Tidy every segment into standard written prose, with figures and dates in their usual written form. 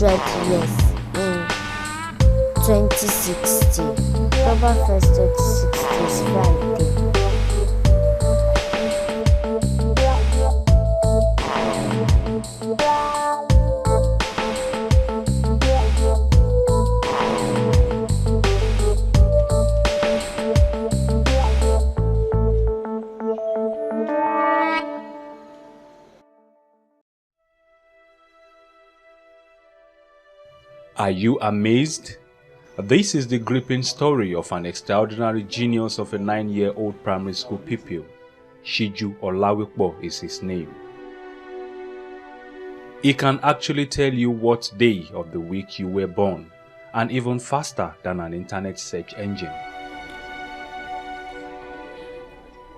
years in 2060. October 1st, 2060 is Friday. Are you amazed? This is the gripping story of an extraordinary genius of a 9-year-old primary school pupil. Shiju Ola Awakan is his name. He can actually tell you what day of the week you were born, and even faster than an internet search engine.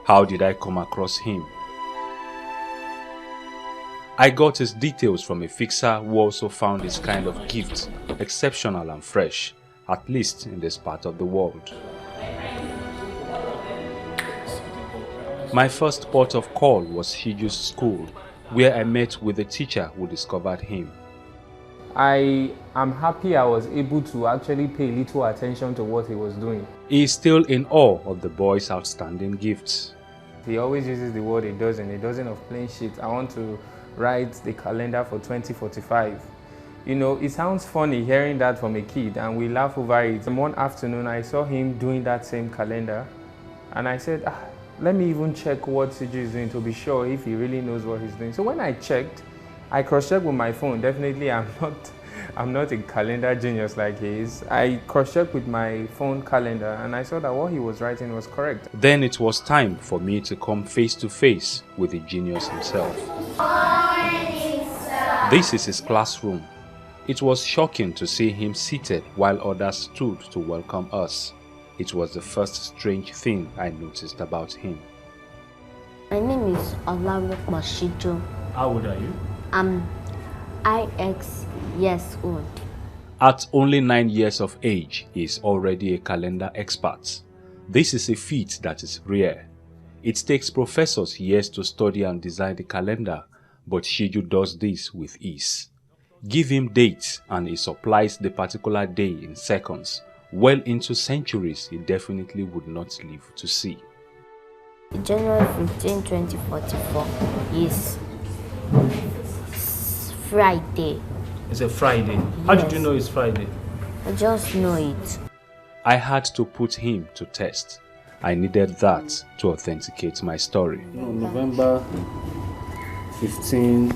How did I come across him? I got his details from a fixer who also found his kind of gift exceptional and fresh, at least in this part of the world. My first port of call was Shiju's school, where I met with the teacher who discovered him. I am happy I was able to actually pay little attention to what he was doing. He is still in awe of the boy's outstanding gifts. He always uses the word a dozen of plain sheets. I want to write the calendar for 2045. You know, it sounds funny hearing that from a kid and we laugh over it. One afternoon I saw him doing that same calendar and I said, let me even check what Siju is doing to be sure if he really knows what he's doing. So when I checked, I cross-checked with my phone. Definitely I'm not a calendar genius like he is. I cross-checked with my phone calendar and I saw that what he was writing was correct. Then it was time for me to come face to face with the genius himself. This is his classroom. It was shocking to see him seated while others stood to welcome us. It was the first strange thing I noticed about him. My name is Ola Awakan. How old are you? I'm IX years old. At only 9 years of age, he is already a calendar expert. This is a feat that is rare. It takes professors years to study and design the calendar, but Shiju does this with ease. Give him dates and he supplies the particular day in seconds. Well into centuries, he definitely would not live to see. January 15, 2044 is Friday. It's a Friday. How did you know it's Friday? I just know it. I had to put him to test. I needed that to authenticate my story. No, November 15,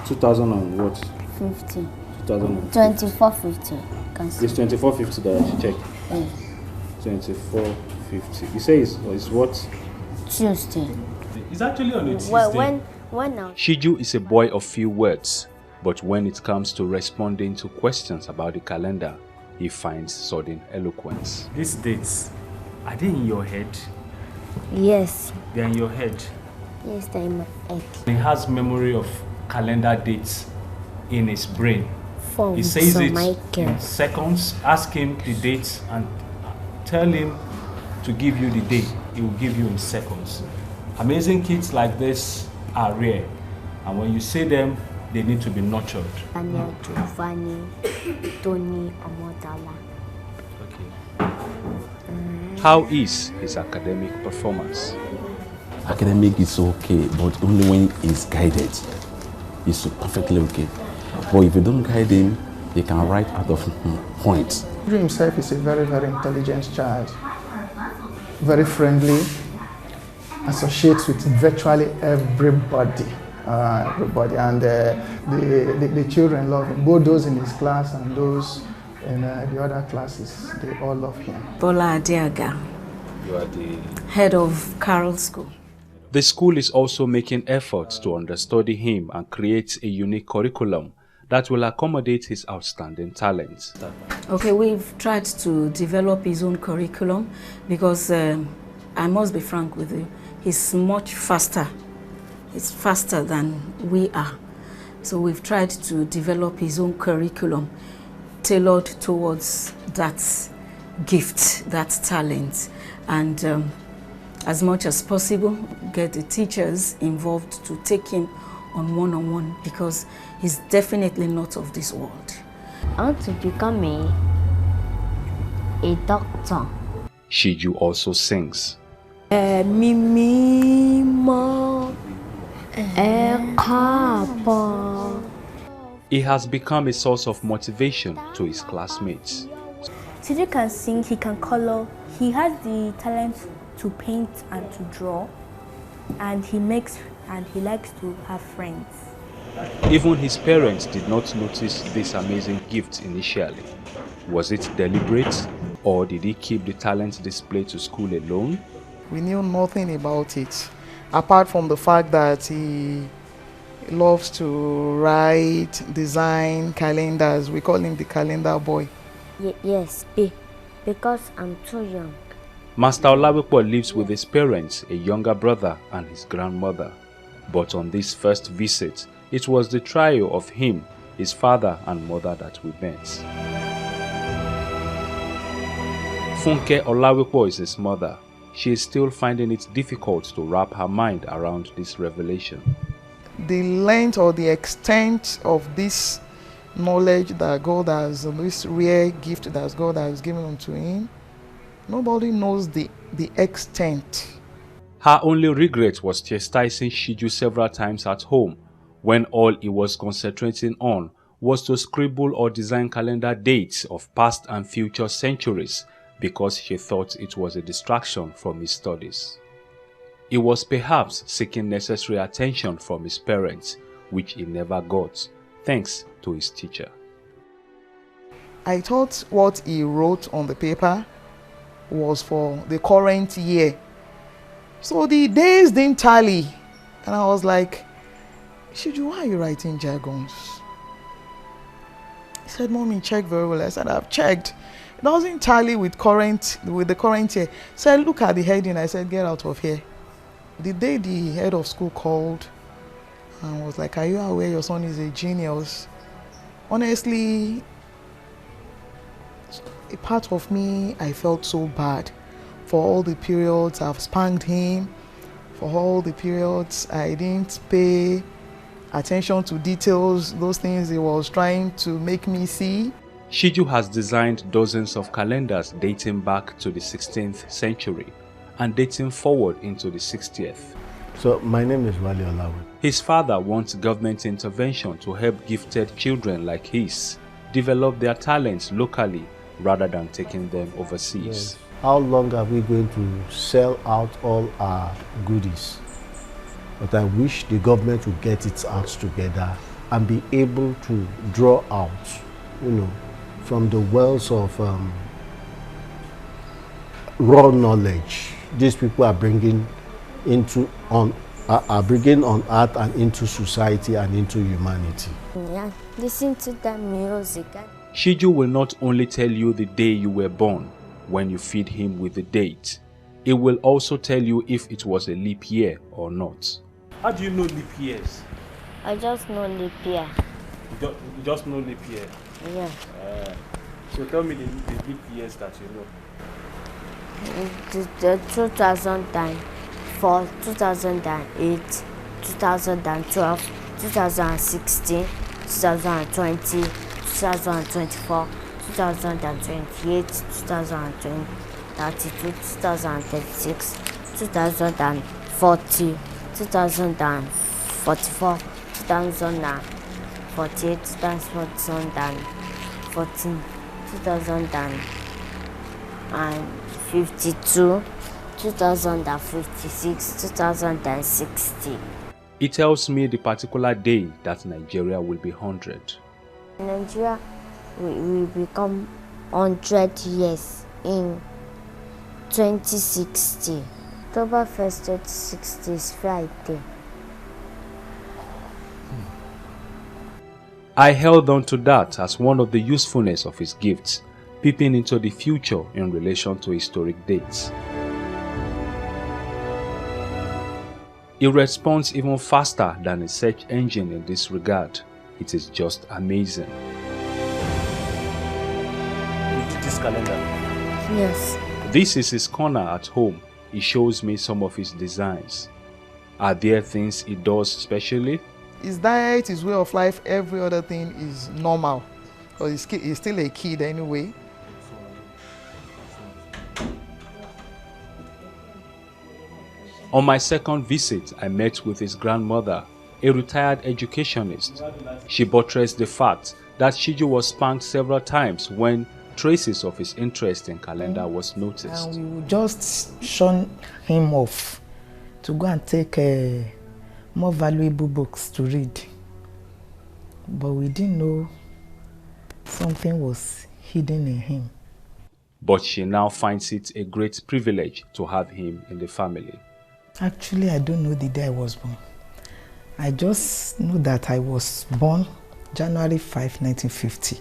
2000 and what? 50. 2000. 2450. It's 2450 that I should check. Yes. 2450. You say it's what? Tuesday. It's actually on a Tuesday. When now? Shiju is a boy of few words, but when it comes to responding to questions about the calendar, he finds sudden eloquence. These dates, are they in your head? Yes. They're in your head. Yes, they're in my head. He has memory of calendar dates in his brain. He says it in seconds. Ask him the dates and tell him to give you the day. He will give you in seconds. Amazing kids like this are rare, and when you see them, they need to be nurtured. Daniel, Giovanni, Tony, Omodala. Okay. How is his academic performance? Academic is okay, but only when he's guided. He's perfectly okay. But if you don't guide him, he can write out of points. He himself is a very, very intelligent child. Very friendly, associates with virtually everybody. And the children love him, both those in his class and those in the other classes. They all love him. Bola Adiaga. You are the head of Carroll School. The school is also making efforts to understudy him and create a unique curriculum that will accommodate his outstanding talents. Okay, we've tried to develop his own curriculum because I must be frank with you, he's much faster. It's faster than we are. So we've tried to develop his own curriculum tailored towards that gift, that talent, and as much as possible get the teachers involved to take him on one-on-one because he's definitely not of this world. I want to become a doctor. Shiju also sings. He has become a source of motivation to his classmates. Shiju can sing, he can color, he has the talent to paint and to draw, and he likes to have friends. Even his parents did not notice this amazing gift initially. Was it deliberate, or did he keep the talent display to school alone? We knew nothing about it, apart from the fact that he loves to write, design calendars. We call him the calendar boy. Yes, because I'm too young. Master Ola Awakan lives with his parents, a younger brother, and his grandmother. But on this first visit, it was the trio of him, his father and mother that we met. Funke Ola Awakan is his mother. She is still finding it difficult to wrap her mind around this revelation. The length or the extent of this knowledge that God has, this rare gift that God has given unto him, nobody knows the extent. Her only regret was chastising Shiju several times at home, when all he was concentrating on was to scribble or design calendar dates of past and future centuries, because she thought it was a distraction from his studies. He was perhaps seeking necessary attention from his parents, which he never got, thanks to his teacher. I thought what he wrote on the paper was for the current year. So the days didn't tally. And I was like, Shiju, why are you writing jargons? He said, Mommy, check very well. I said, I've checked. It doesn't tally with the current year. So I look at the heading. I said, get out of here. The day the head of school called and was like, are you aware your son is a genius? Honestly, a part of me, I felt so bad for all the periods I've spanked him, for all the periods I didn't pay attention to details, those things he was trying to make me see. Shiju has designed dozens of calendars dating back to the 16th century and dating forward into the 60th. So my name is Ola Awakan. His father wants government intervention to help gifted children like his develop their talents locally rather than taking them overseas. Yes. How long are we going to sell out all our goodies? But I wish the government would get its acts together and be able to draw out, from the wells of raw knowledge these people are bringing on art and into society and into humanity. Yeah, listen to that music. Shiju will not only tell you the day you were born when you feed him with the date. It will also tell you if it was a leap year or not. How do you know leap years? I just know leap year. You just know leap year? Yeah. So tell me the leap years that you know. The 2004, 2008, 2012, 2016, 2020, 2024, 2028, 2032, 2036, 2040, 2044, 2048, 2014, 2052, 2056, 2060. It tells me the particular day that Nigeria will be 100. Nigeria will become 100 years in 2060. October 1st, 2060 is Friday. I held on to that as one of the usefulness of his gifts, peeping into the future in relation to historic dates. It responds even faster than a search engine in this regard. It is just amazing. You did this calendar? Yes. This is his corner at home. He shows me some of his designs. Are there things he does specially? His diet, his way of life, every other thing is normal. Because he's still a kid anyway. On my second visit, I met with his grandmother, a retired educationist. She buttressed the fact that Shiju was spanked several times when traces of his interest in calendar was noticed. And we would just shun him off to go and take more valuable books to read. But we didn't know something was hidden in him. But she now finds it a great privilege to have him in the family. Actually, I don't know the day I was born. I just know that I was born January 5, 1950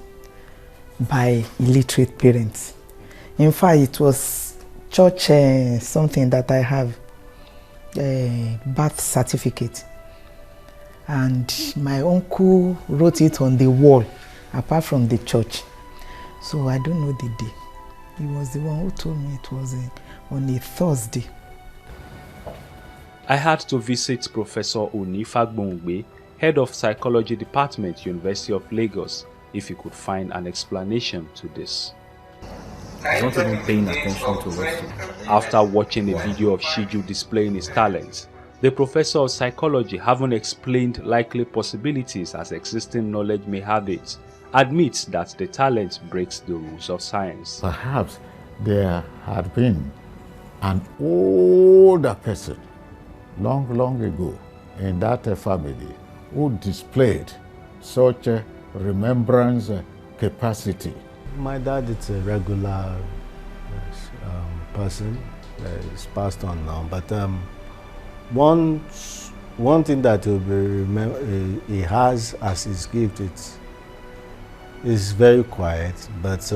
by illiterate parents. In fact, it was church something that I have, birth certificate. And my uncle wrote it on the wall, apart from the church. So I don't know the day. He was the one who told me it was on a Thursday. I had to visit Professor Oni Fagbongbe, head of psychology department, University of Lagos, if he could find an explanation to this. I wasn't even paying attention to it. After watching a video of Shiju displaying his talents, the professor of psychology, having explained likely possibilities as existing knowledge may have it, admits that the talent breaks the rules of science. Perhaps there had been an older person long ago in that family who displayed such a remembrance capacity. My dad is a regular person. It's passed on now, but one thing that he has as his gift, is very quiet, but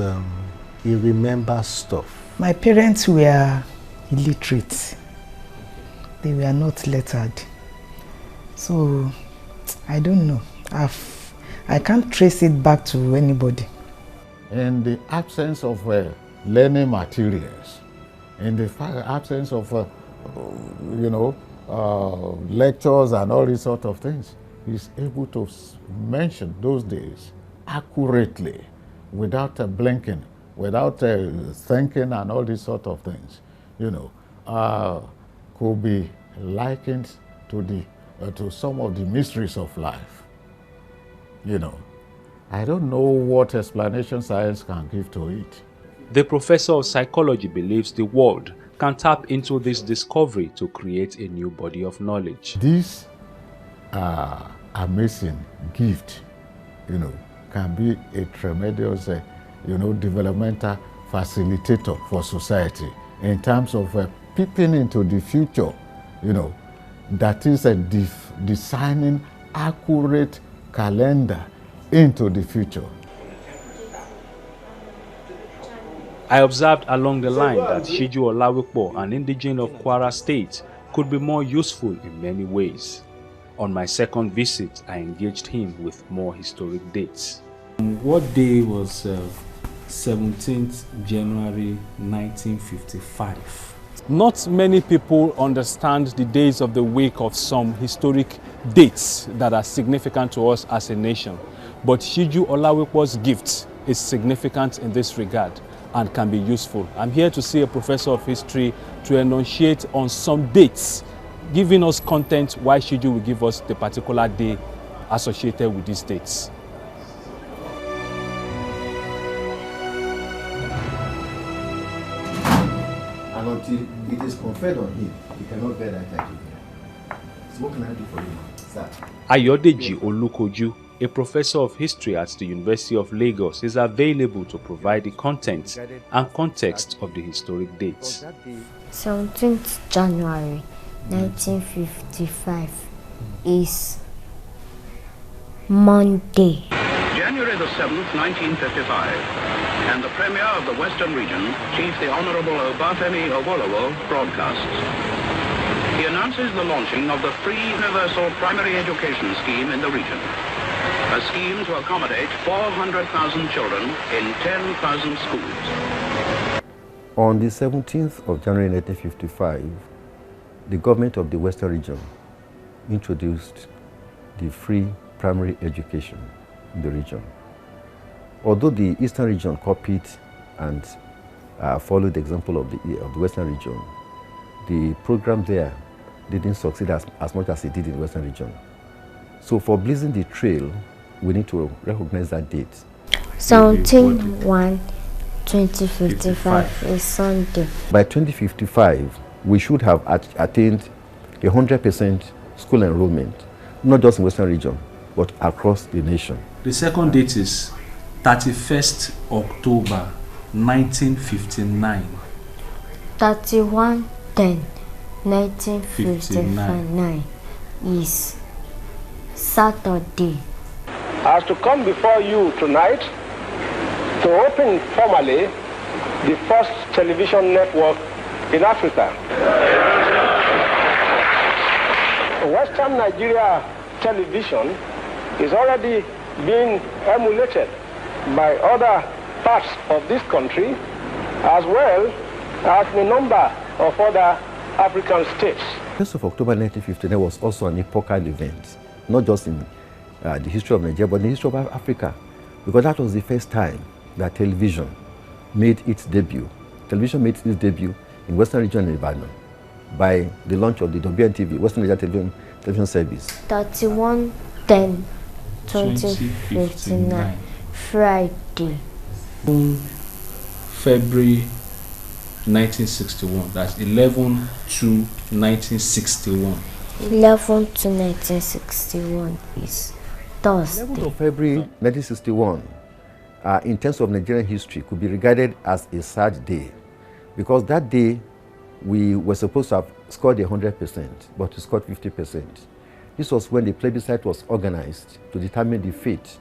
he remembers stuff. My parents were illiterate. They were not lettered. So, I don't know. I can't trace it back to anybody. In the absence of learning materials, in the absence of, lectures and all these sort of things, he's able to mention those days accurately, without blinking, without thinking and all these sort of things, could be likened to some of the mysteries of life. I don't know what explanation science can give to it. The professor of psychology believes the world can tap into this discovery to create a new body of knowledge. This amazing gift, can be a tremendous, developmental facilitator for society in terms of peeping into the future, that is designing accurate calendar into the future. I observed along the line that Shiju Olawikpo, an indigene of Kwara State, could be more useful in many ways. On my second visit, I engaged him with more historic dates. What day was 17th January 1955? Not many people understand the days of the week of some historic dates that are significant to us as a nation. But Shiju Olawikpo's gift is significant in this regard and can be useful. I'm here to see a professor of history to enunciate on some dates, giving us content why Shiju will give us the particular day associated with these dates. And until it is conferred on him, he cannot bear that title. So what can I do for you, sir? Ayodeji Olukoju, a professor of history at the University of Lagos, is available to provide the content and context of the historic dates. 17th January 1955 is Monday. January the 7th, 1955, and the Premier of the Western Region, Chief the Honorable Obafemi Awolowo, broadcasts. He announces the launching of the free universal primary education scheme in the region. A scheme to accommodate 400,000 children in 10,000 schools. On the 17th of January 1955, the government of the Western Region introduced the free primary education in the region. Although the Eastern region copied and followed the example of the Western region, the program there didn't succeed as much as it did in the Western region. So for blazing the trail, we need to recognize that date. 17/1/2055 is Sunday. By 2055, we should have attained 100% school enrollment, not just in Western region, but across the nation. The second date is 31st October 1959. 31/10/1959 is Saturday. As to come before you tonight to open formally the first television network in Africa. Western Nigeria television is already being emulated by other parts of this country, as well as a number of other African states. 1st of October 1959 was also an epochal event, not just in the history of Nigeria, but in the history of Africa, because that was the first time that television made its debut. Television made its debut in Western region in Ibadan by the launch of the WNTV, Western Nigeria Television Service. 31/10/2059, Friday. February 1961, that's 11/2/1961. 11/2/1961 is Thursday. 11th of February 1961, in terms of Nigerian history, could be regarded as a sad day, because that day we were supposed to have scored 100%, but we scored 50%. This was when the plebiscite was organized to determine the fate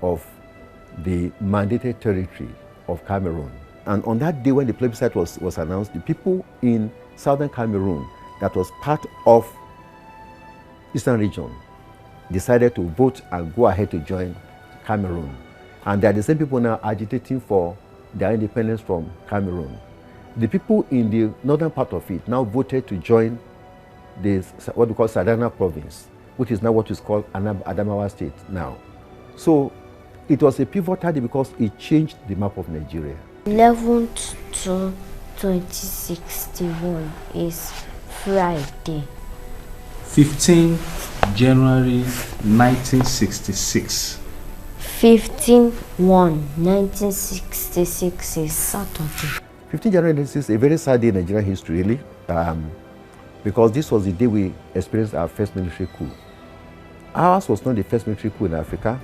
of the mandated territory of Cameroon. And on that day when the plebiscite was announced, the people in southern Cameroon that was part of Eastern region decided to vote and go ahead to join Cameroon. And they are the same people now agitating for their independence from Cameroon. The people in the northern part of it now voted to join what we call Sadana province, which is now what is called Adamawa state now. So it was a pivotal day because it changed the map of Nigeria. 11/2/2061 is Friday. 15 January 1966. 15/1/1966 is Saturday. 15 January 1966 is a very sad day in Nigerian history, really, because this was the day we experienced our first military coup. Ours was not the first military coup in Africa,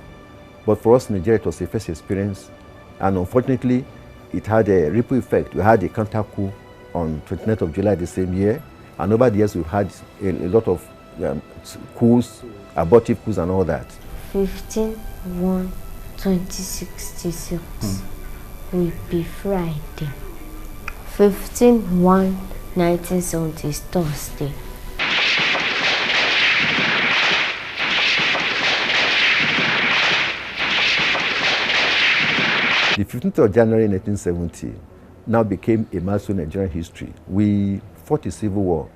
but for us in Nigeria, it was the first experience, and unfortunately, it had a ripple effect. We had a counter coup on 29th of July the same year, and over the years, we've had a lot of coups, abortive coups, and all that. 15/1/2066 will be Friday. 15/1/1970 is Thursday. The 15th of January 1970 now became a milestone in Nigerian history. We fought a civil war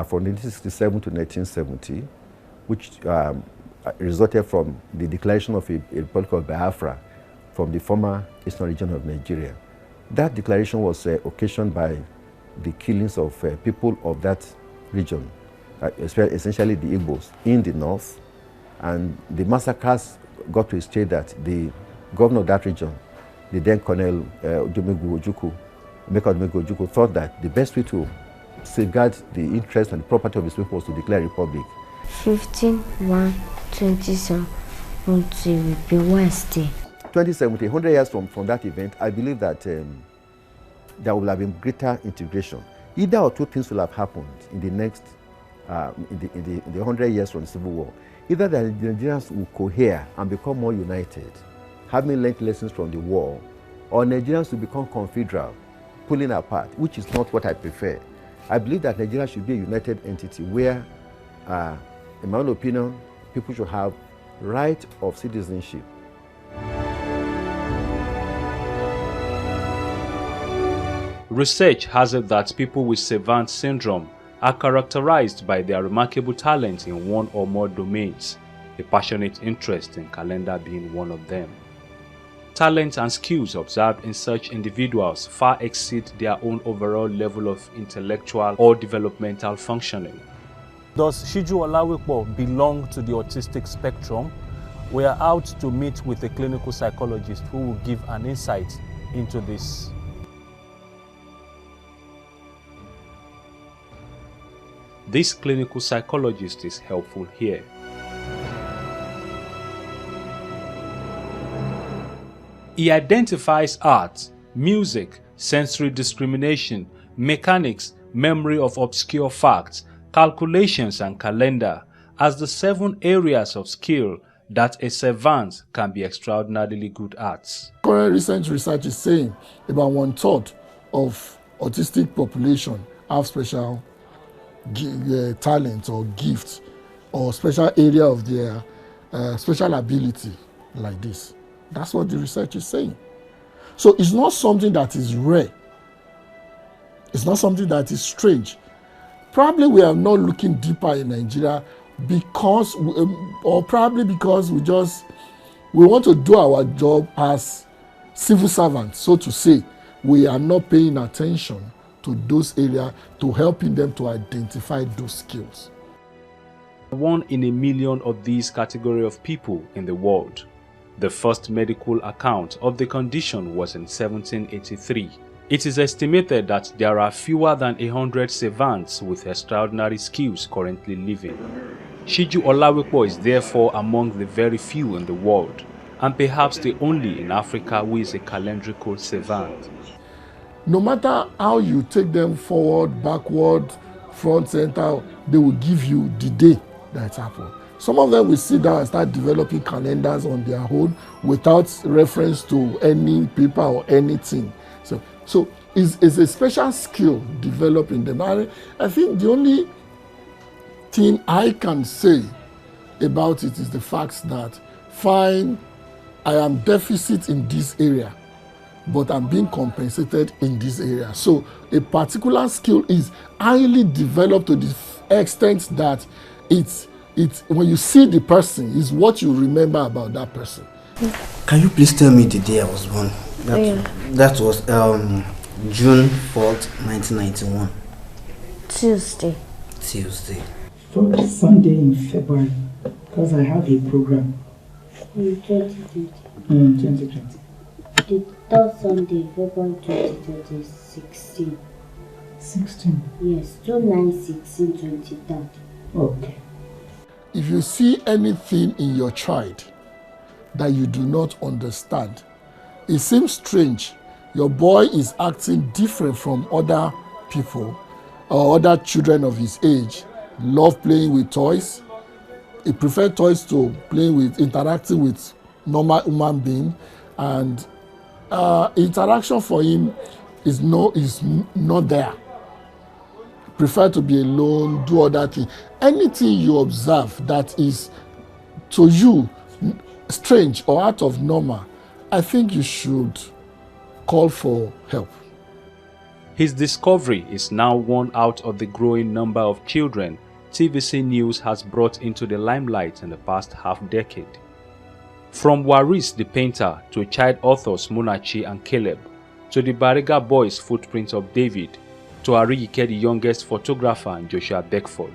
from 1967 to 1970, which resulted from the declaration of a Republic of Biafra from the former Eastern region of Nigeria. That declaration was occasioned by the killings of people of that region, essentially the Igbos, in the north. And the massacres got to a state that the governor of that region, the then Colonel Emeka Ojukwu, thought that the best way to safeguard the interest and property of his people was to declare a republic. 15/1/2070 will be Wednesday. 2070, 100 years from that event, I believe that there will have been greater integration. Either or two things will have happened in the next, in the 100 years from the Civil War. Either the Nigerians will cohere and become more united, having learned lessons from the war, or Nigerians will become confederal, pulling apart, which is not what I prefer. I believe that Nigeria should be a united entity where, in my own opinion, people should have right of citizenship. Research has it that people with Savant syndrome are characterized by their remarkable talent in one or more domains. a passionate interest in calendar being one of them. Talents and skills observed in such individuals far exceed their own overall level of intellectual or developmental functioning. Does Shiju Olawipo belong to the autistic spectrum? We are out to meet with a clinical psychologist who will give an insight into this. This clinical psychologist is helpful here. He identifies art, music, sensory discrimination, mechanics, memory of obscure facts, calculations and calendar as the 7 areas of skill that a savant can be extraordinarily good at. Current recent research is saying about 1/3 of autistic population have special talent or gift or special area of their special ability like this. That's what the research is saying. So it's not something that is rare. It's not something that is strange. Probably we are not looking deeper in Nigeria because, or probably because we want to do our job as civil servants, so to say. We are not paying attention to those areas to helping them to identify those skills. 1 in a million of these category of people in the world. The first medical account of the condition was in 1783. It is estimated that there are fewer than 100 savants with extraordinary skills currently living. Shiju Olawipo is therefore among the very few in the world, and perhaps the only in Africa who is a calendrical savant. No matter how you take them forward, backward, front, center, they will give you the day that happened. Some of them will sit down and start developing calendars on their own without reference to any paper or anything. So it's a special skill developed in them. I think the only thing I can say about it is the fact that, fine, I am deficit in this area, but I'm being compensated in this area. So a particular skill is highly developed to the extent that it's when you see the person, is what you remember about that person. Can you please tell me the day I was born? That was June 4th, 1991. Tuesday. First Sunday in February, because I have a program. In 2020. 2020. The third Sunday, February 2020, 16. 16? Yes, 29/16/23. Okay. If you see anything in your child that you do not understand, it seems strange. Your boy is acting different from other people or other children of his age. Love playing with toys. He prefers toys to playing with, interacting with normal human being, and interaction for him is not there. Prefer to be alone, do other things. Anything you observe that is to you strange or out of normal, I think you should call for help. His discovery is now one out of the growing number of children TVC News has brought into the limelight in the past half-decade. From Waris the painter to child authors Munachi and Caleb, to the Bariga Boys' Footprint of David, to Ariyike the youngest photographer and Joshua Beckford,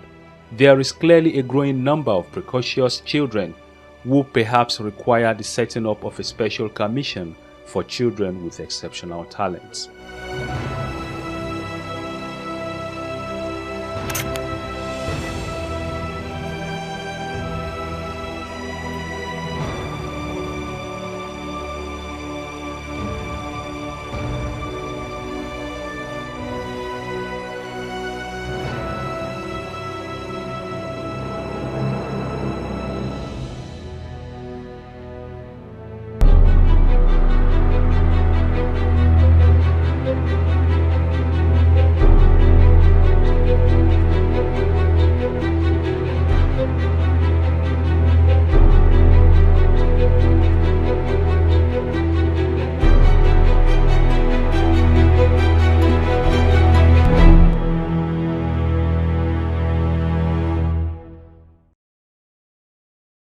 there is clearly a growing number of precocious children who perhaps require the setting up of a special commission for children with exceptional talents.